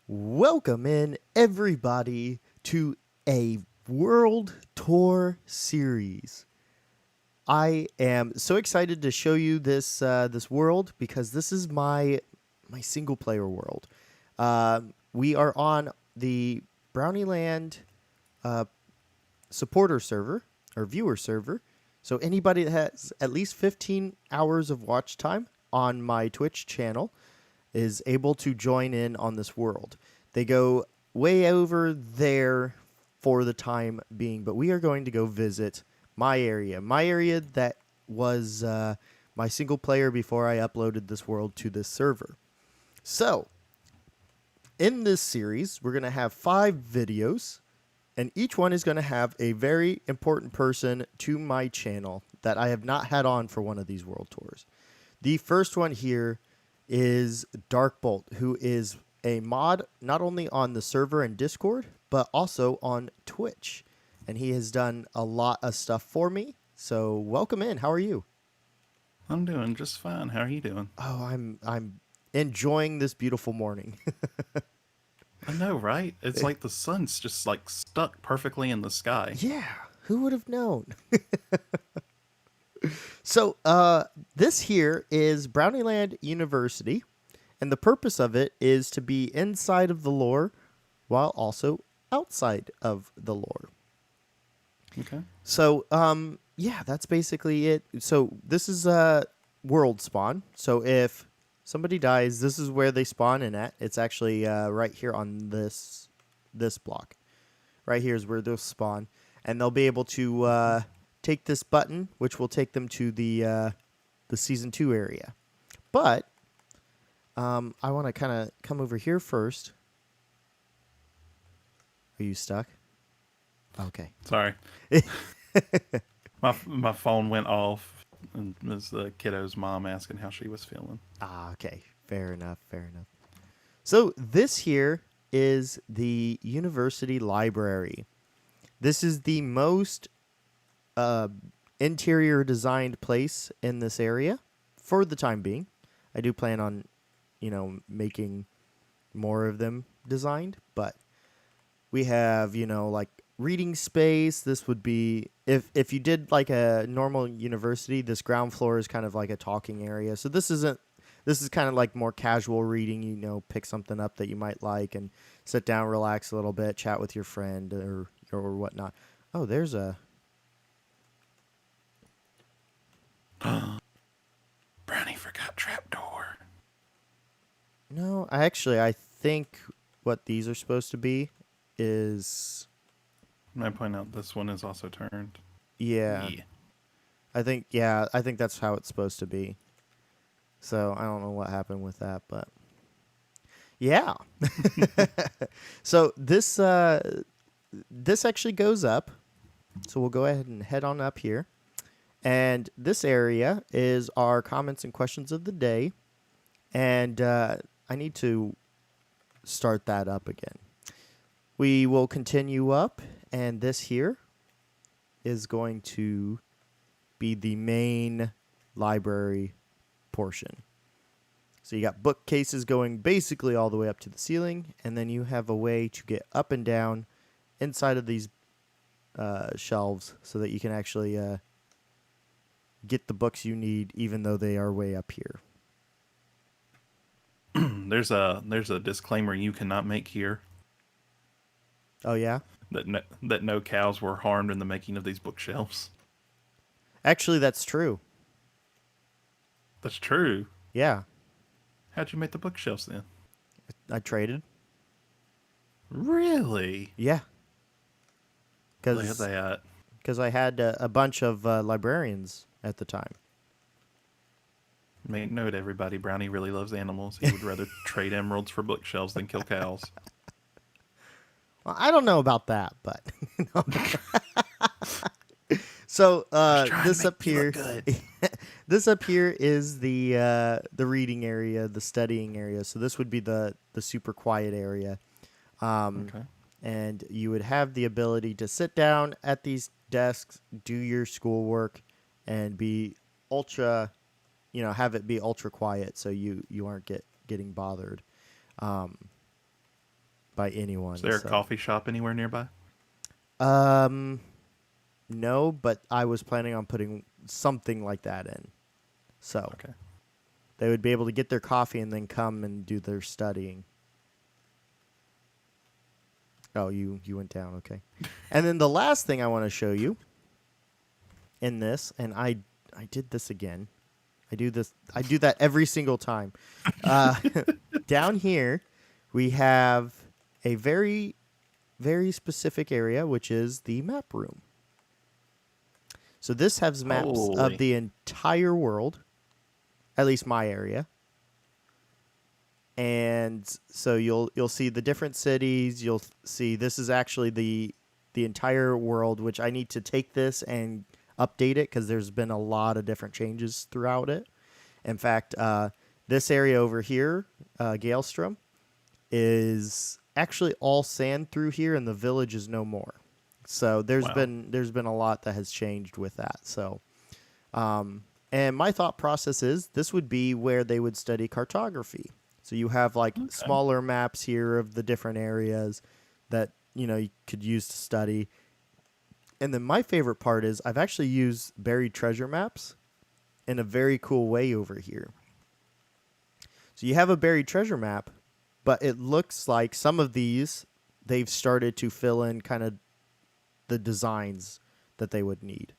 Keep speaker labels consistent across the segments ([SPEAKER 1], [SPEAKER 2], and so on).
[SPEAKER 1] Welcome in, everybody, to a world tour series. I am so excited to show you this world because this is my single player world. We are on the BrownieLand supporter server or viewer server. So anybody that has at least 15 hours of watch time on my Twitch channel is able to join in on this world. They go way over there for the time being, but we are going to go visit my area that was my single player before I uploaded this world to this server. So, in this series, we're going to have 5 videos, and each one is going to have a very important person to my channel that I have not had on for one of these world tours. The first one here is DarkBolt, who is a mod not only on the server and Discord, but also on Twitch. And he has done a lot of stuff for me. So welcome in. How are you?
[SPEAKER 2] I'm doing just fine. How are you doing?
[SPEAKER 1] Oh, I'm enjoying this beautiful morning.
[SPEAKER 2] I know, right? It's like the sun's just like stuck perfectly in the sky.
[SPEAKER 1] Yeah, who would have known? So, this here is BrownieLand University, and the purpose of it is to be inside of the lore while also outside of the lore.
[SPEAKER 2] Okay.
[SPEAKER 1] So, yeah, that's basically it. So, this is world spawn. So, if somebody dies, this is where they spawn in at. It's actually right here on this block. Right here is where they'll spawn, and they'll be able to take this button, which will take them to the season 2 area. But I want to kind of come over here first. Are you stuck? Okay.
[SPEAKER 2] Sorry. my phone went off, and it was the kiddo's mom asking how she was feeling.
[SPEAKER 1] Ah, okay. Fair enough. Fair enough. So this here is the university library. This is the most interior designed place in this area for the time being. I do plan on, making more of them designed, but we have, like reading space. This would be if you did like a normal university, this ground floor is kind of like a talking area. So this is kind of like more casual reading, pick something up that you might like and sit down, relax a little bit, chat with your friend or whatnot. Oh, there's a
[SPEAKER 2] Brownie forgot trapdoor.
[SPEAKER 1] No, I think what these are supposed to be is
[SPEAKER 2] May I point out this one is also turned?
[SPEAKER 1] yeah. I think that's how it's supposed to be. So I don't know what happened with that, but yeah. So this actually goes up. So we'll go ahead and head on up here. And this area is our comments and questions of the day. And I need to start that up again. We will continue up, and this here is going to be the main library portion. So you got bookcases going basically all the way up to the ceiling, and then you have a way to get up and down inside of these shelves so that you can actually get the books you need, even though they are way up here.
[SPEAKER 2] There's a disclaimer you cannot make here.
[SPEAKER 1] Oh yeah?
[SPEAKER 2] That no cows were harmed in the making of these bookshelves.
[SPEAKER 1] Actually, that's true.
[SPEAKER 2] That's true.
[SPEAKER 1] Yeah.
[SPEAKER 2] How'd you make the bookshelves then?
[SPEAKER 1] I traded.
[SPEAKER 2] Really?
[SPEAKER 1] Yeah.
[SPEAKER 2] Look at that.
[SPEAKER 1] Because I had a bunch of librarians at the time.
[SPEAKER 2] Make note, everybody. Brownie really loves animals. He would rather trade emeralds for bookshelves than kill cows.
[SPEAKER 1] Well, I don't know about that, but so this up here, this up here is the reading area, the studying area. So this would be the super quiet area,
[SPEAKER 2] Okay.
[SPEAKER 1] and you would have the ability to sit down at these desks, do your schoolwork, and be ultra, have it be ultra quiet, so you aren't getting bothered. by
[SPEAKER 2] Is
[SPEAKER 1] anyone.
[SPEAKER 2] there a
[SPEAKER 1] So,
[SPEAKER 2] coffee shop anywhere nearby?
[SPEAKER 1] um, no, but I was planning on putting something like that in. So
[SPEAKER 2] Okay.
[SPEAKER 1] they would be able to get their coffee and then come and do their studying. Oh, you went down. Okay. And then the last thing I want to show you in this, and I did this again. I do that every single time. Uh, down here, we have a very, very specific area, which is the map room. So this has maps of
[SPEAKER 2] Holy.
[SPEAKER 1] the entire world, at least my area. And so you'll see the different cities. You'll see this is actually the entire world, which I need to take this and update it because there's been a lot of different changes throughout it. In fact, this area over here, Galestrom, is actually all sand through here, and the village is no more. So there's
[SPEAKER 2] Wow.
[SPEAKER 1] been a lot that has changed with that. So, and my thought process is this would be where they would study cartography. So you have like
[SPEAKER 2] Okay.
[SPEAKER 1] smaller maps here of the different areas that you could use to study. And then my favorite part is I've actually used buried treasure maps in a very cool way over here. So you have a buried treasure map, but it looks like some of these they've started to fill in kind of the designs that they would need.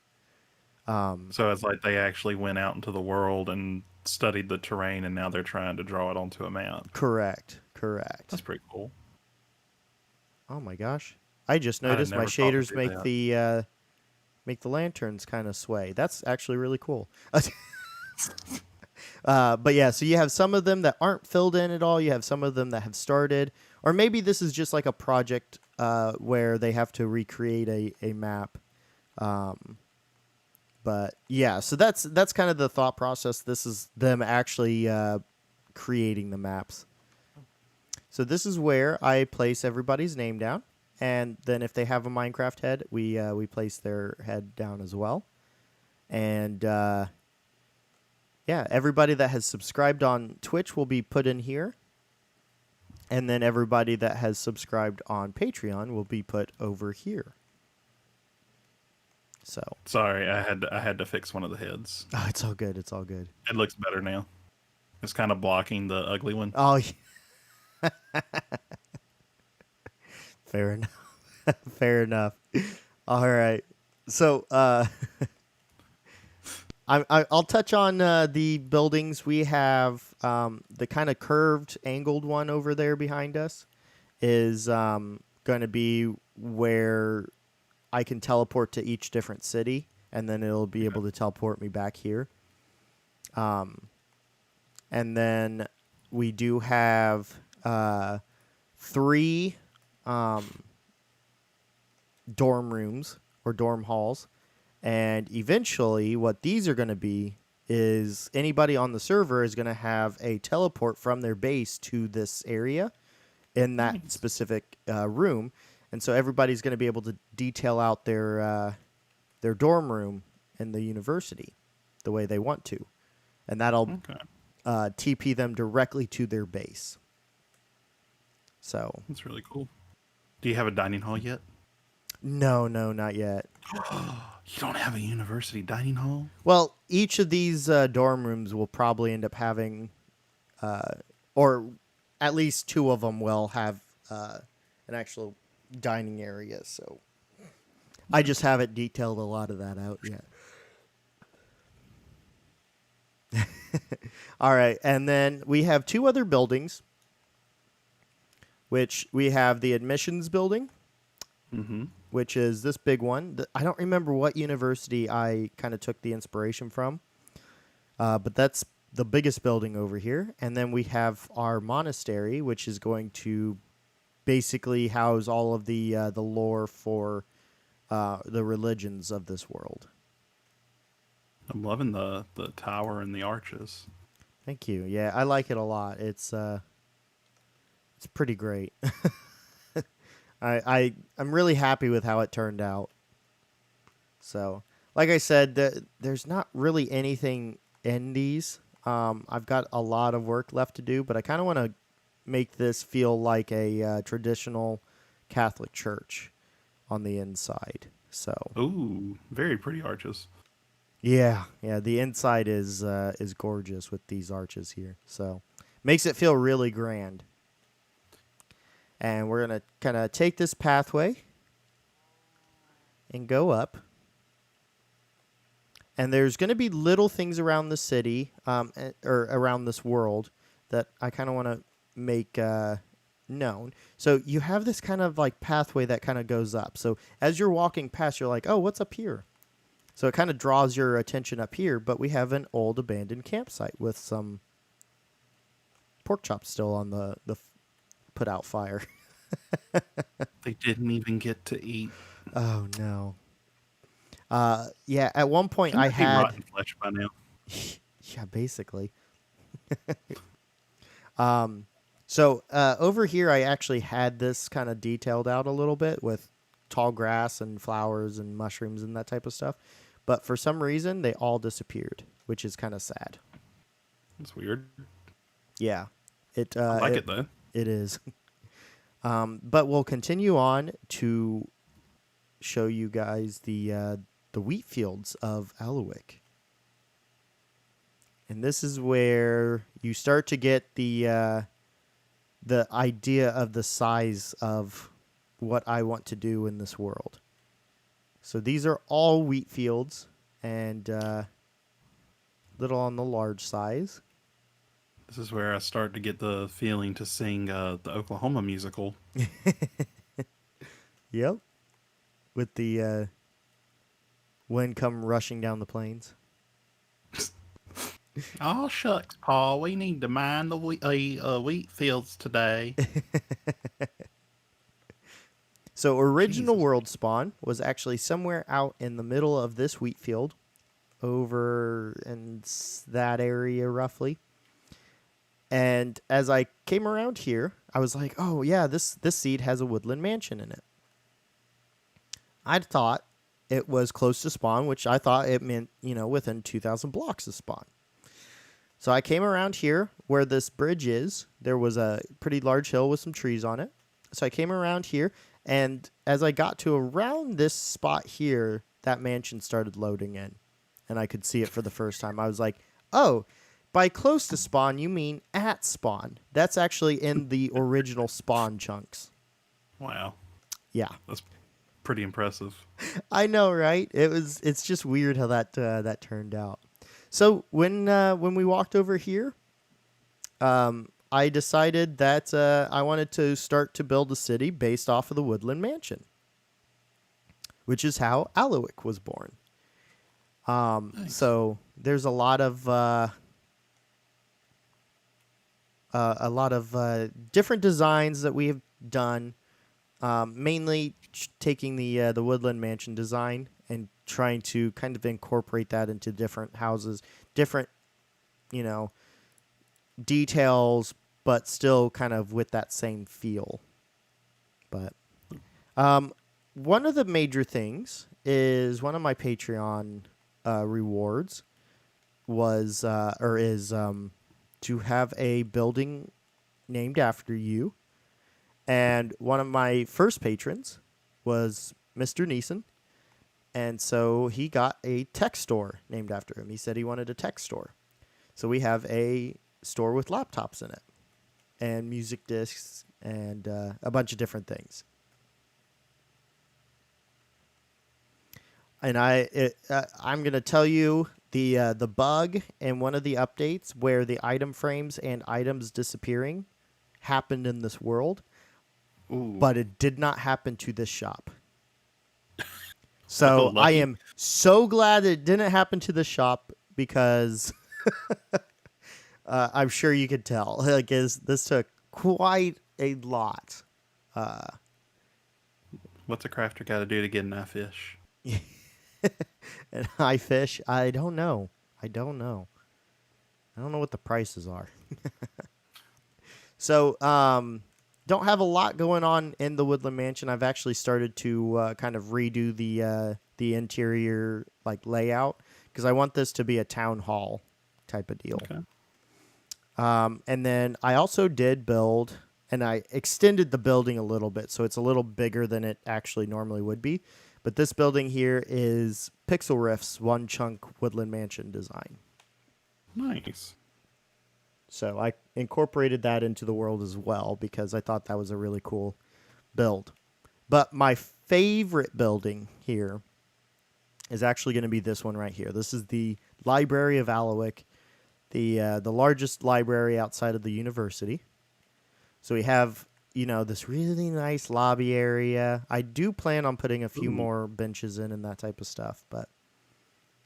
[SPEAKER 2] So it's like they actually went out into the world and studied the terrain, and now they're trying to draw it onto a map.
[SPEAKER 1] Correct.
[SPEAKER 2] That's pretty cool.
[SPEAKER 1] Oh my gosh. I just
[SPEAKER 2] I'd have
[SPEAKER 1] noticed my
[SPEAKER 2] never thought to
[SPEAKER 1] shaders
[SPEAKER 2] do
[SPEAKER 1] make the lanterns kind of sway. That's actually really cool. But yeah, so you have some of them that aren't filled in at all. You have some of them that have started. Or maybe this is just like a project where they have to recreate a map. But yeah, so that's kind of the thought process. This is them actually creating the maps. So this is where I place everybody's name down. And then if they have a Minecraft head, we place their head down as well. And yeah, everybody that has subscribed on Twitch will be put in here. And then everybody that has subscribed on Patreon will be put over here. So.
[SPEAKER 2] Sorry, I had to fix one of the heads.
[SPEAKER 1] Oh, it's all good. It's all good.
[SPEAKER 2] It looks better now. It's kind of blocking the ugly one.
[SPEAKER 1] Oh, fair enough. Fair enough. All right. So, I'll touch on the buildings. We have the kind of curved, angled one over there behind us is going to be where I can teleport to each different city, and then it'll be able to teleport me back here. And then we do have 3 dorm rooms or dorm halls. And eventually what these are going to be is anybody on the server is going to have a teleport from their base to this area in that specific room. And so everybody's going to be able to detail out their dorm room in the university the way they want to. And that'll TP them directly to their base. So
[SPEAKER 2] That's really cool. Do you have a dining hall yet?
[SPEAKER 1] No, not yet.
[SPEAKER 2] You don't have a university dining hall?
[SPEAKER 1] Well, each of these dorm rooms will probably end up having, or at least 2 of them will have an actual dining area. So I just haven't detailed a lot of that out yet. All right, and then we have 2 other buildings, which we have the admissions building, which is this big one. I don't remember what university I kind of took the inspiration from, but that's the biggest building over here. And then we have our monastery, which is going to basically house all of the lore for the religions of this world.
[SPEAKER 2] I'm loving the tower and the arches.
[SPEAKER 1] Thank you. Yeah, I like it a lot. It's pretty great. I'm really happy with how it turned out. So, like I said, there's not really anything in these. I've got a lot of work left to do, but I kind of want to make this feel like a traditional Catholic church on the inside. So,
[SPEAKER 2] Ooh, very pretty arches.
[SPEAKER 1] yeah, the inside is gorgeous with these arches here. So, makes it feel really grand. And we're gonna kind of take this pathway and go up. And there's going to be little things around the city, or around this world, that I kind of want to make known. So you have this kind of like pathway that kind of goes up. So as you're walking past, you're like, oh, what's up here? So it kind of draws your attention up here, but we have an old abandoned campsite with some pork chops still on the put out fire.
[SPEAKER 2] They didn't even get to eat.
[SPEAKER 1] Oh, no. Yeah, at one point
[SPEAKER 2] Shouldn't
[SPEAKER 1] I
[SPEAKER 2] that be
[SPEAKER 1] had...
[SPEAKER 2] rotten flesh by now.
[SPEAKER 1] Yeah, basically. So over here, I actually had this kind of detailed out a little bit with tall grass and flowers and mushrooms and that type of stuff. But for some reason, they all disappeared, which is kind of sad.
[SPEAKER 2] That's weird.
[SPEAKER 1] Yeah.
[SPEAKER 2] I like it though.
[SPEAKER 1] It is. But we'll continue on to show you guys the wheat fields of Alowick. And this is where you start to get the idea of the size of what I want to do in this world. So these are all wheat fields, and little on the large size.
[SPEAKER 2] This is where I start to get the feeling to sing the Oklahoma musical.
[SPEAKER 1] Yep. With the wind come rushing down the plains.
[SPEAKER 2] Oh, shucks, Paul. We need to mine the wheat fields today.
[SPEAKER 1] So original
[SPEAKER 2] Jesus.
[SPEAKER 1] world spawn was actually somewhere out in the middle of this wheat field, over in that area roughly. And as I came around here, I was like, oh yeah, this seed has a woodland mansion in it. I thought it was close to spawn, which I thought it meant, within 2,000 blocks of spawn. So I came around here where this bridge is. There was a pretty large hill with some trees on it. So I came around here, and as I got to around this spot here, that mansion started loading in, and I could see it for the first time. I was like, oh, by close to spawn, you mean at spawn. That's actually in the original spawn chunks.
[SPEAKER 2] Wow.
[SPEAKER 1] Yeah.
[SPEAKER 2] That's pretty impressive.
[SPEAKER 1] I know, right? It's just weird how that turned out. So when we walked over here, I decided that I wanted to start to build a city based off of the Woodland Mansion, which is how Alowick was born. Nice. So there's a lot of different designs that we have done, mainly taking the Woodland Mansion design and trying to kind of incorporate that into different houses, different, details, but still kind of with that same feel. But one of the major things is one of my Patreon rewards was is to have a building named after you. And one of my first patrons was Mr. Neeson. And so he got a tech store named after him. He said he wanted a tech store. So we have a store with laptops in it and music discs and a bunch of different things. And I'm going to tell you the bug in one of the updates where the item frames and items disappearing happened in this world.
[SPEAKER 2] Ooh.
[SPEAKER 1] But it did not happen to this shop. So I am so glad it didn't happen to the shop, because I'm sure you could tell. Like, this took quite a lot.
[SPEAKER 2] What's a crafter got to do to get an eye fish?
[SPEAKER 1] An eye fish? I don't know. I don't know what the prices are. So, don't have a lot going on in the Woodland Mansion. I've actually started to kind of redo the interior layout, because I want this to be a town hall type of deal.
[SPEAKER 2] Okay.
[SPEAKER 1] And then I also did build, and I extended the building a little bit, so it's a little bigger than it actually normally would be. But this building here is Pixel Rift's one chunk Woodland Mansion design.
[SPEAKER 2] Nice.
[SPEAKER 1] So I incorporated that into the world as well because I thought that was a really cool build. But my favorite building here is actually going to be this one right here. This is the Library of Alowick, the largest library outside of the university. So we have, this really nice lobby area. I do plan on putting a few more benches in and that type of stuff, but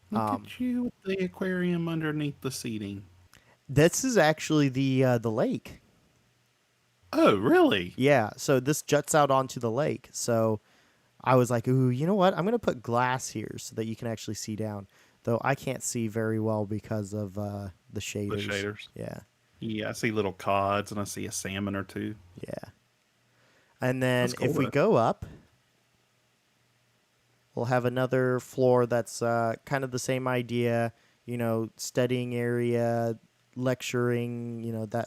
[SPEAKER 2] look at you with the aquarium underneath the seating.
[SPEAKER 1] This is actually the lake.
[SPEAKER 2] Oh, really?
[SPEAKER 1] Yeah, so this juts out onto the lake. So I was like, ooh, you know what? I'm going to put glass here so that you can actually see down. Though I can't see very well because of the shaders.
[SPEAKER 2] The shaders.
[SPEAKER 1] Yeah.
[SPEAKER 2] Yeah, I see little cods and I see a salmon or two.
[SPEAKER 1] Yeah. And then
[SPEAKER 2] Cool,
[SPEAKER 1] if we go up, we'll have another floor that's kind of the same idea, studying area, lecturing,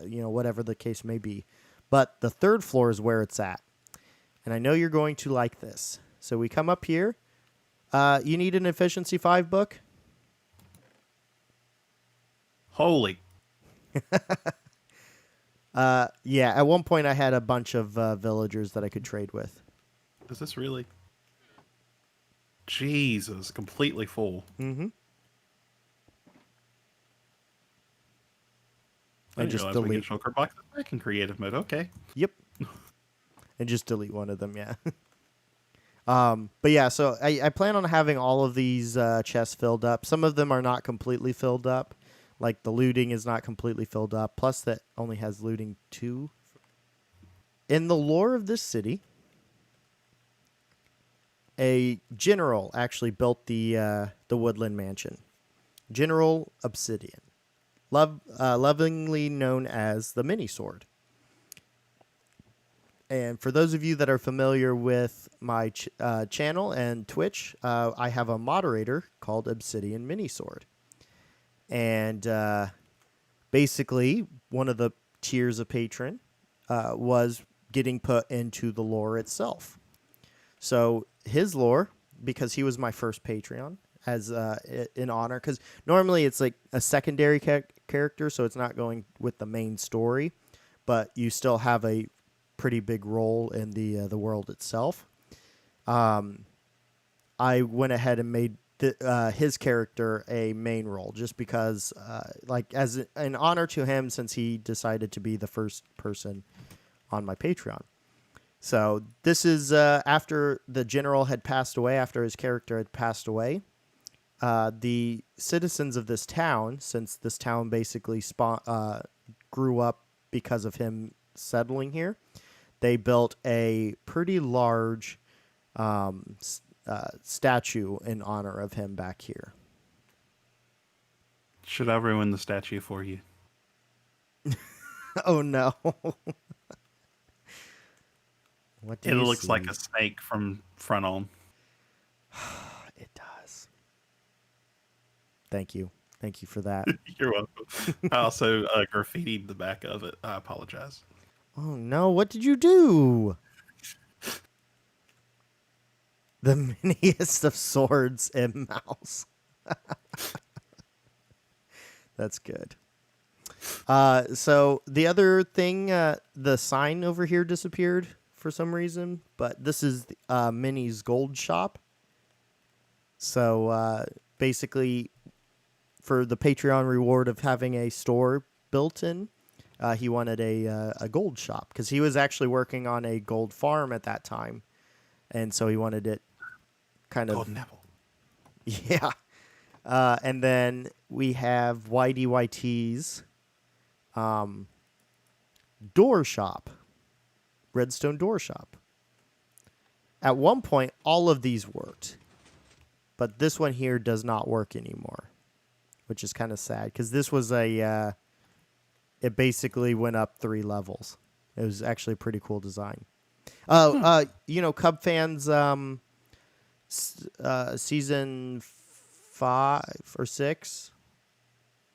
[SPEAKER 1] whatever the case may be. But the third floor is where it's at. And I know you're going to like this. So we come up here. You need an Efficiency 5 book?
[SPEAKER 2] Holy.
[SPEAKER 1] Yeah, at one point I had a bunch of villagers that I could trade with.
[SPEAKER 2] Is this really? Jesus, completely full.
[SPEAKER 1] Mm-hmm.
[SPEAKER 2] And just delete. Back in creative mode. Okay.
[SPEAKER 1] Yep. And just delete one of them. Yeah. But yeah, so I plan on having all of these chests filled up. Some of them are not completely filled up. Like the looting is not completely filled up. Plus that only has looting 2. In the lore of this city, a general actually built the Woodland Mansion. General Obsidian. Lovingly known as the Mini Sword. And for those of you that are familiar with my channel and Twitch, I have a moderator called Obsidian Mini Sword. And basically, one of the tiers of patron was getting put into the lore itself. So his lore, because he was my first Patreon, as in honor, because normally it's like a secondary character, so it's not going with the main story, but you still have a pretty big role in the world itself. I went ahead and made his character a main role just because, as an honor to him, since he decided to be the first person on my Patreon. So this is after the general had passed away, after his character had passed away. The citizens of this town, since this town basically grew up because of him settling here, they built a pretty large statue in honor of him back here.
[SPEAKER 2] Should I ruin the statue for you?
[SPEAKER 1] Oh no. What do
[SPEAKER 2] it
[SPEAKER 1] you
[SPEAKER 2] looks
[SPEAKER 1] see?
[SPEAKER 2] like a snake from front on.
[SPEAKER 1] It does. Thank you. Thank you for that.
[SPEAKER 2] You're welcome. I also graffitied the back of it. I apologize.
[SPEAKER 1] Oh no, what did you do? The miniest of swords and mouse. That's good. So the other thing, the sign over here disappeared for some reason, but this is Minnie's gold shop. So basically, for the Patreon reward of having a store built in, he wanted a gold shop because he was actually working on a gold farm at that time, and so he wanted it kind of
[SPEAKER 2] golden apple.
[SPEAKER 1] Yeah. And then we have YDYT's door shop, Redstone door shop. At one point, all of these worked, but this one here does not work anymore, which is kind of sad because this was it basically went up 3 levels. It was actually a pretty cool design. Cub fans, season 5 or 6,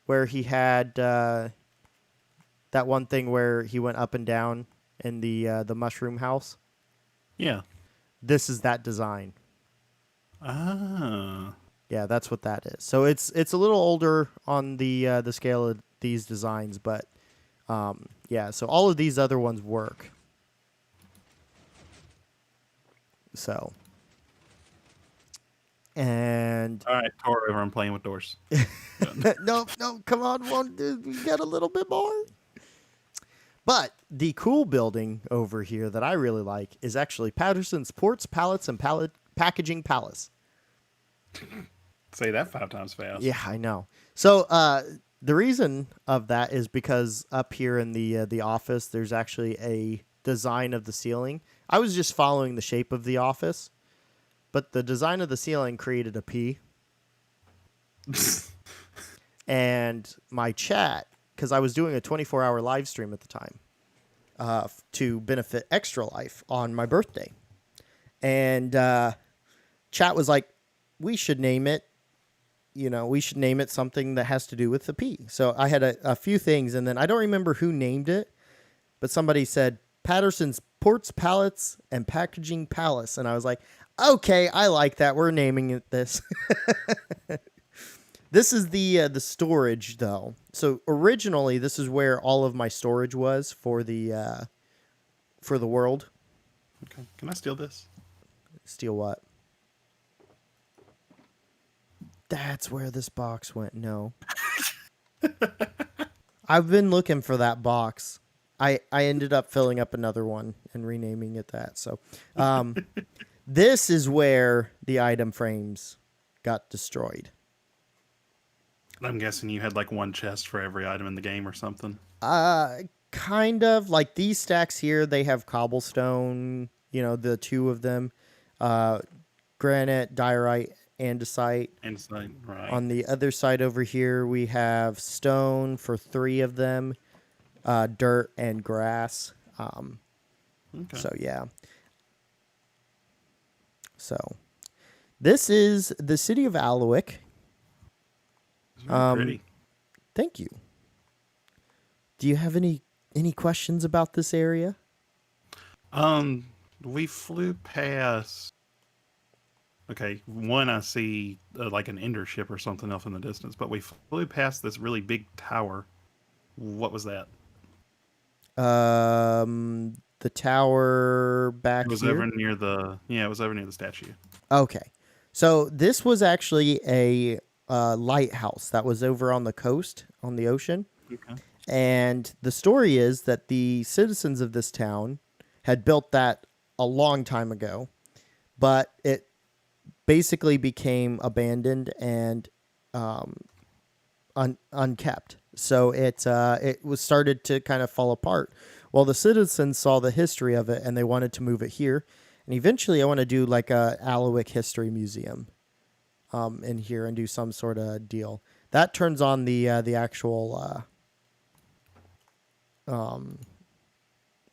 [SPEAKER 1] where he had That one thing where he went up and down in the mushroom house.
[SPEAKER 2] Yeah.
[SPEAKER 1] This is that design.
[SPEAKER 2] Ah.
[SPEAKER 1] Yeah, that's what that is. So it's a little older on the scale of these designs, but yeah. So all of these other ones work. So. And
[SPEAKER 2] all right, Tor over. I'm playing with doors.
[SPEAKER 1] no, come on, we got a little bit more. But the cool building over here that I really like is actually Patterson's Ports, Pallets, and Packaging Palace.
[SPEAKER 2] Say that 5 times fast.
[SPEAKER 1] Yeah, I know. So the reason of that is because up here in the office, there's actually a design of the ceiling. I was just following the shape of the office, but the design of the ceiling created a P. And my chat, because I was doing a 24-hour live stream at the time to benefit Extra Life on my birthday. And chat was like, we should name it, we should name it something that has to do with the P. So I had a few things, and then I don't remember who named it, but somebody said Patterson's Ports, Pallets, and Packaging Palace. And I was like, okay, I like that. We're naming it this. This is the storage, though. So originally, this is where all of my storage was for the world.
[SPEAKER 2] Okay. Can I steal this?
[SPEAKER 1] Steal what? That's where this box went. No. I've been looking for that box. I ended up filling up another one and renaming it that. So this is where the item frames got destroyed.
[SPEAKER 2] I'm guessing you had like one chest for every item in the game or something.
[SPEAKER 1] Kind of. Like these stacks here, they have cobblestone, the 2 of them, granite, diorite, andesite.
[SPEAKER 2] Andesite, right.
[SPEAKER 1] On the other side over here, we have stone for 3 of them, dirt and grass.
[SPEAKER 2] Okay.
[SPEAKER 1] So, yeah. So, this is the city of Alowick.
[SPEAKER 2] It's very pretty.
[SPEAKER 1] Thank you. Do you have any questions about this area?
[SPEAKER 2] We flew past. Okay, one I see like an ender ship or something else in the distance, but we flew past this really big tower. What was that?
[SPEAKER 1] The tower back
[SPEAKER 2] It was
[SPEAKER 1] here?
[SPEAKER 2] over near it was over near the statue.
[SPEAKER 1] Okay. So this was actually a lighthouse that was over on the coast, on the ocean.
[SPEAKER 2] Okay.
[SPEAKER 1] And the story is that the citizens of this town had built that a long time ago, but it basically became abandoned and unkept. So it was started to kind of fall apart. Well, the citizens saw the history of it and they wanted to move it here. And eventually I want to do like a Alowick History Museum in here and do some sort of deal. That turns on the actual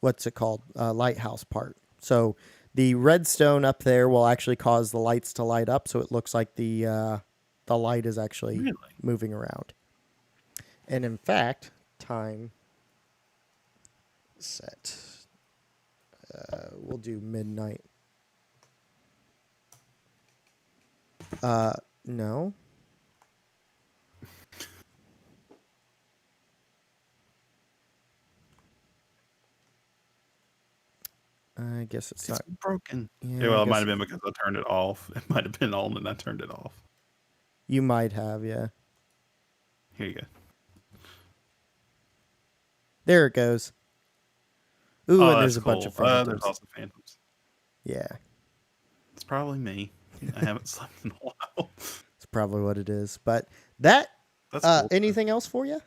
[SPEAKER 1] what's it called? Lighthouse part. So the redstone up there will actually cause the lights to light up, so it looks like the light is actually moving around. And in fact, time set. We'll do midnight. No. I guess it's not
[SPEAKER 2] broken.
[SPEAKER 1] Yeah,
[SPEAKER 2] Well, it might have been because I turned it off. It might have been on and I turned it off.
[SPEAKER 1] You might have, yeah.
[SPEAKER 2] Here you go.
[SPEAKER 1] There it goes. Ooh,
[SPEAKER 2] Oh,
[SPEAKER 1] and there's a
[SPEAKER 2] cool.
[SPEAKER 1] bunch of phantoms.
[SPEAKER 2] There's also phantoms.
[SPEAKER 1] Yeah.
[SPEAKER 2] It's probably me. I haven't slept in a while.
[SPEAKER 1] It's probably what it is. But that's
[SPEAKER 2] cool.
[SPEAKER 1] Anything else for you?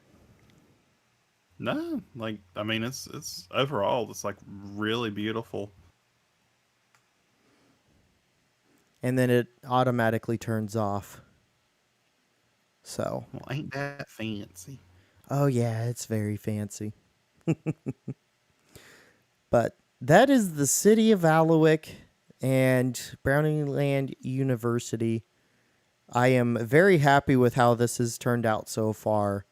[SPEAKER 2] No, I mean, it's overall, it's like really beautiful.
[SPEAKER 1] And then it automatically turns off. So.
[SPEAKER 2] Well, ain't that fancy?
[SPEAKER 1] Oh yeah, it's very fancy. But that is the city of Alowick and BrownieLand University. I am very happy with how this has turned out so far.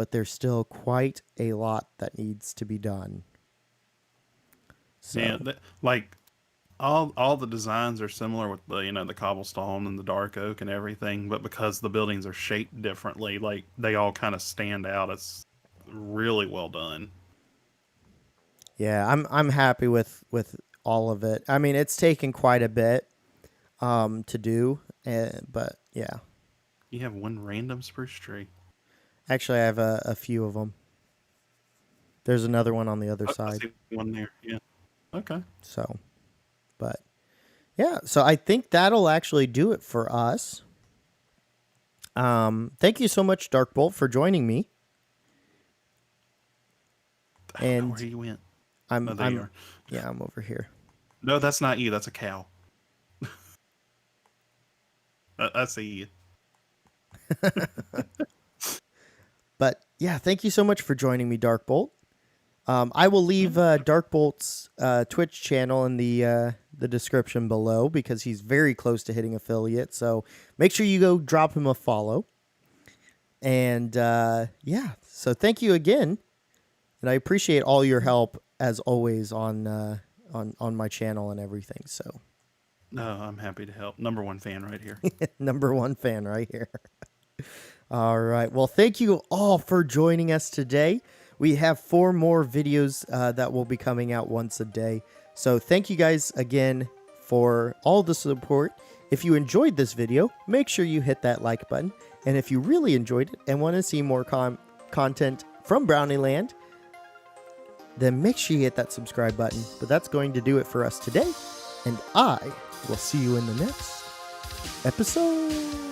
[SPEAKER 1] but there's still quite a lot that needs to be done. So,
[SPEAKER 2] Yeah, like all the designs are similar with the cobblestone and the dark oak and everything, but because the buildings are shaped differently, like they all kind of stand out. It's really well done.
[SPEAKER 1] yeah, I'm happy with all of it. I mean, it's taken quite a bit to do, but yeah.
[SPEAKER 2] You have one random spruce tree.
[SPEAKER 1] Actually, I have a few of them. There's another one on the other
[SPEAKER 2] I
[SPEAKER 1] side.
[SPEAKER 2] see one there. Yeah. Okay.
[SPEAKER 1] So, but yeah, so I think that'll actually do it for us. Thank you so much, Darkbolt, for joining me.
[SPEAKER 2] I don't know
[SPEAKER 1] And
[SPEAKER 2] where you went.
[SPEAKER 1] I'm
[SPEAKER 2] Oh, there you
[SPEAKER 1] I'm
[SPEAKER 2] are.
[SPEAKER 1] yeah, I'm over here.
[SPEAKER 2] No, that's not you. That's a cow. I see you.
[SPEAKER 1] But yeah, thank you so much for joining me, Darkbolt. I will leave Darkbolt's Twitch channel in the description below because he's very close to hitting affiliate. So make sure you go drop him a follow. And yeah, so thank you again, and I appreciate all your help as always on my channel and everything. So
[SPEAKER 2] No, I'm happy to help. Number one fan right here.
[SPEAKER 1] number one fan right here. All right. Well, thank you all for joining us today. We have 4 more videos that will be coming out once a day. So thank you guys again for all the support. If you enjoyed this video, make sure you hit that like button. And if you really enjoyed it and want to see more content from BrownieLand, then make sure you hit that subscribe button. But that's going to do it for us today. And I will see you in the next episode.